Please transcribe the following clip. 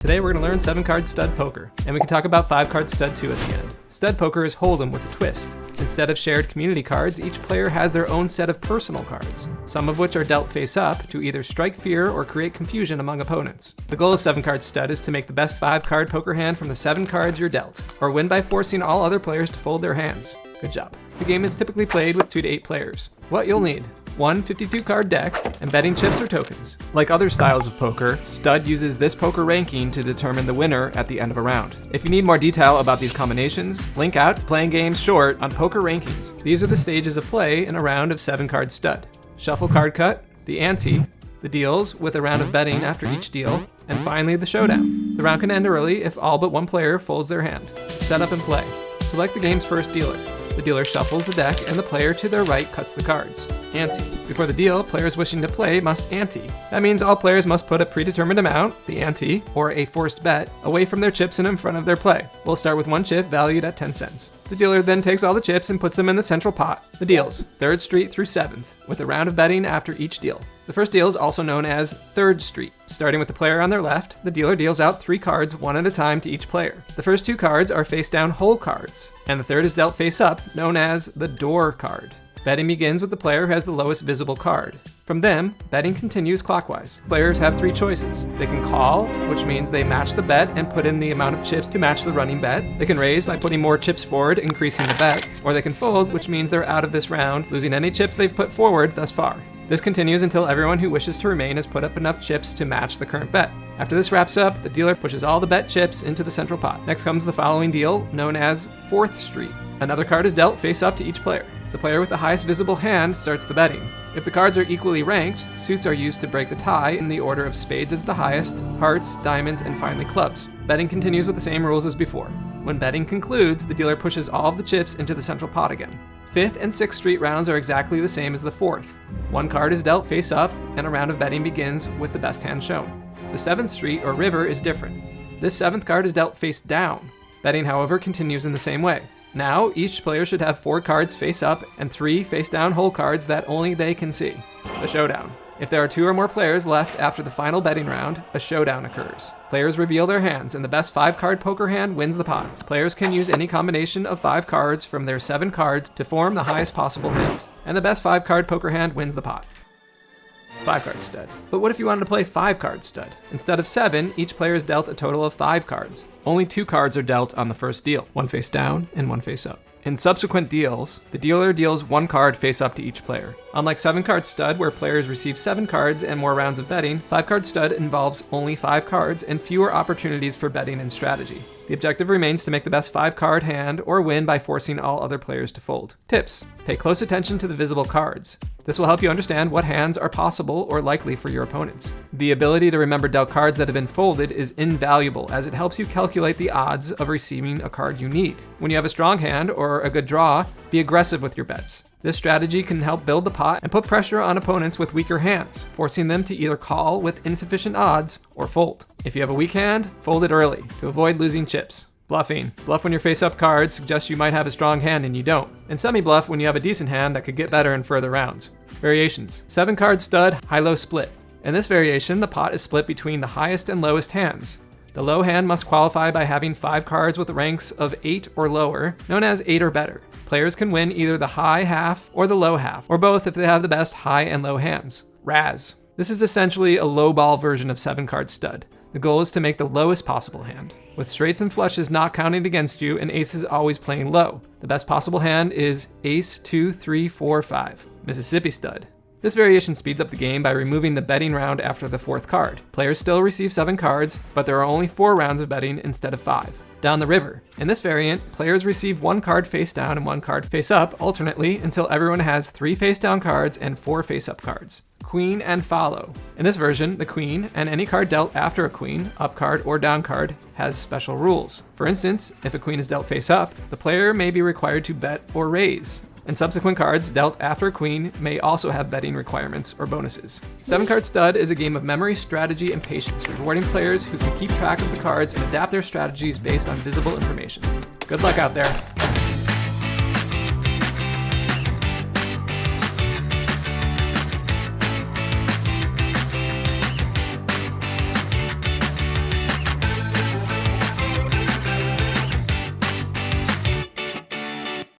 Today we're going to learn 7-card stud poker, and we can talk about 5-card stud too at the end. Stud poker is hold'em with a twist. Instead of shared community cards, each player has their own set of personal cards, some of which are dealt face up to either strike fear or create confusion among opponents. The goal of 7-card stud is to make the best 5-card poker hand from the 7 cards you're dealt, or win by forcing all other players to fold their hands. Good job. The game is typically played with 2 to 8 players. What you'll need: 1 52-card deck, and betting chips or tokens. Like other styles of poker, stud uses this poker ranking to determine the winner at the end of a round. If you need more detail about these combinations, link out to Playing Games Short on Poker Rankings. These are the stages of play in a round of 7-card stud: shuffle card cut, the ante, the deals with a round of betting after each deal, and finally the showdown. The round can end early if all but one player folds their hand. Set up and play. Select the game's first dealer. The dealer shuffles the deck and the player to their right cuts the cards. Ante. Before the deal, players wishing to play must ante. That means all players must put a predetermined amount, the ante, or a forced bet, away from their chips and in front of their play. We'll start with 1 chip valued at 10 cents. The dealer then takes all the chips and puts them in the central pot. The deals, 3rd Street through 7th, with a round of betting after each deal. The first deal is also known as 3rd Street. Starting with the player on their left, the dealer deals out 3 cards one at a time to each player. The first 2 cards are face down whole cards, and the third is dealt face up, known as the door card. Betting begins with the player who has the lowest visible card. From them, betting continues clockwise. Players have 3 choices. They can call, which means they match the bet and put in the amount of chips to match the running bet. They can raise by putting more chips forward, increasing the bet. Or they can fold, which means they're out of this round, losing any chips they've put forward thus far. This continues until everyone who wishes to remain has put up enough chips to match the current bet. After this wraps up, the dealer pushes all the bet chips into the central pot. Next comes the following deal, known as 4th Street. Another card is dealt face up to each player. The player with the highest visible hand starts the betting. If the cards are equally ranked, suits are used to break the tie in the order of spades as the highest, hearts, diamonds, and finally clubs. Betting continues with the same rules as before. When betting concludes, the dealer pushes all of the chips into the central pot again. 5th and 6th Street rounds are exactly the same as the 4th. 1 card is dealt face up, and a round of betting begins with the best hand shown. The 7th Street or river is different. This 7th card is dealt face down. Betting, however, continues in the same way. Now, each player should have 4 cards face up and 3 face down whole cards that only they can see. The showdown. If there are 2 or more players left after the final betting round, a showdown occurs. Players reveal their hands, and the best 5-card poker hand wins the pot. Players can use any combination of 5 cards from their 7 cards to form the highest possible hand, and the best 5-card poker hand wins the pot. 5-card stud. But what if you wanted to play 5-card stud? Instead of 7, each player is dealt a total of 5 cards. Only 2 cards are dealt on the first deal, 1 face down and 1 face up. In subsequent deals, the dealer deals 1 card face up to each player. Unlike 7-card stud, where players receive 7 cards and more rounds of betting, 5-card stud involves only 5 cards and fewer opportunities for betting and strategy. The objective remains to make the best 5-card hand or win by forcing all other players to fold. Tips: pay close attention to the visible cards. This will help you understand what hands are possible or likely for your opponents. The ability to remember dealt cards that have been folded is invaluable, as it helps you calculate the odds of receiving a card you need. When you have a strong hand or a good draw, be aggressive with your bets. This strategy can help build the pot and put pressure on opponents with weaker hands, forcing them to either call with insufficient odds or fold. If you have a weak hand, fold it early to avoid losing chips. Bluffing. Bluff when your face-up cards suggest you might have a strong hand and you don't. And semi-bluff when you have a decent hand that could get better in further rounds. Variations. 7-card stud, high-low split. In this variation, the pot is split between the highest and lowest hands. The low hand must qualify by having 5 cards with ranks of 8 or lower, known as 8 or better. Players can win either the high half or the low half, or both if they have the best high and low hands. Razz. This is essentially a low-ball version of 7-card stud. The goal is to make the lowest possible hand. With straights and flushes not counting against you and aces always playing low. The best possible hand is ace 2, 3, 4, 5. Mississippi stud. This variation speeds up the game by removing the betting round after the 4th card. Players still receive 7 cards, but there are only 4 rounds of betting instead of 5. Down the river. In this variant, players receive 1 card face down and 1 card face up alternately until everyone has 3 face down cards and 4 face up cards. Queen and follow. In this version, the queen, and any card dealt after a queen, up card or down card, has special rules. For instance, if a queen is dealt face up, the player may be required to bet or raise. And subsequent cards dealt after a queen may also have betting requirements or bonuses. 7-card stud is a game of memory, strategy, and patience, rewarding players who can keep track of the cards and adapt their strategies based on visible information. Good luck out there.